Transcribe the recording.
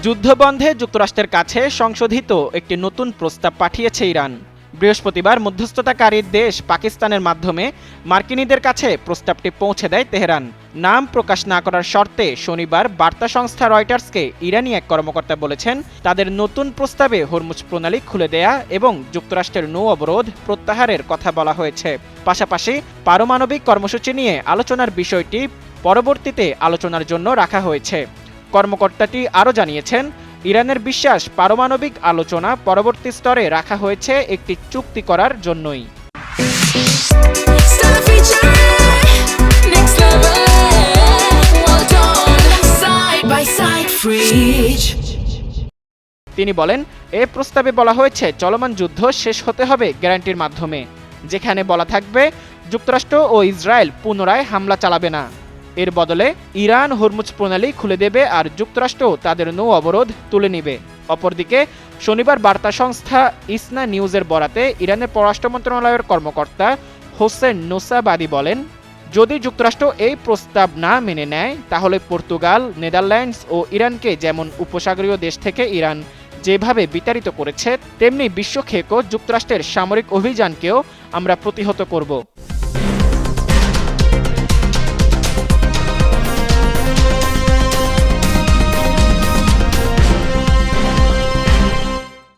যুদ্ধবন্ধে যুক্তরাষ্ট্রের কাছে সংশোধিত একটি নতুন প্রস্তাব পাঠিয়েছে ইরান। বৃহস্পতিবার মধ্যস্থতাকারী দেশ পাকিস্তানের মাধ্যমে মার্কিনীদের কাছে প্রস্তাবটি পৌঁছে দেয় তেহরান। নাম প্রকাশ না করার শর্তে শনিবার বার্তা সংস্থা রয়টার্সকে ইরানি এক কর্মকর্তা বলেছেন, তাদের নতুন প্রস্তাবে হরমুজ প্রণালী খুলে দেয়া এবং যুক্তরাষ্ট্রের নৌ অবরোধ প্রত্যাহারের কথা বলা হয়েছে। পাশাপাশি পারমাণবিক কর্মসূচি নিয়ে আলোচনার বিষয়টি পরবর্তীতে আলোচনার জন্য রাখা হয়েছে। কর্মকর্তাটি আরও জানিয়েছেন, ইরানের বিশ্বাস পারমাণবিক আলোচনা পরবর্তী স্তরে রাখা হয়েছে একটি চুক্তি করার জন্যই। তিনি বলেন, এ প্রস্তাবে বলা হয়েছে চলমান যুদ্ধ শেষ হতে হবে গ্যারান্টির মাধ্যমে, যেখানে বলা থাকবে যুক্তরাষ্ট্র ও ইসরায়েল পুনরায় হামলা চালাবে না। এর বদলে ইরান হরমুজ প্রণালী খুলে দেবে আর যুক্তরাষ্ট্র তাদের নৌ অবরোধ তুলে নিবে। অপরদিকে শনিবার বার্তা সংস্থা ইসনা নিউজের বরাতে ইরানের পররাষ্ট্র মন্ত্রণালয়ের কর্মকর্তা হোসেন নোসাবাদি বলেন, যদি যুক্তরাষ্ট্র এই প্রস্তাব না মেনে নেয় তাহলে পর্তুগাল, নেদারল্যান্ডস ও ইরানকে যেমন উপসাগরীয় দেশ থেকে ইরান যেভাবে বিতাড়িত করেছে, তেমনি বিশ্বক্ষেকও যুক্তরাষ্ট্রের সামরিক অভিযানকেও আমরা প্রতিহত করব।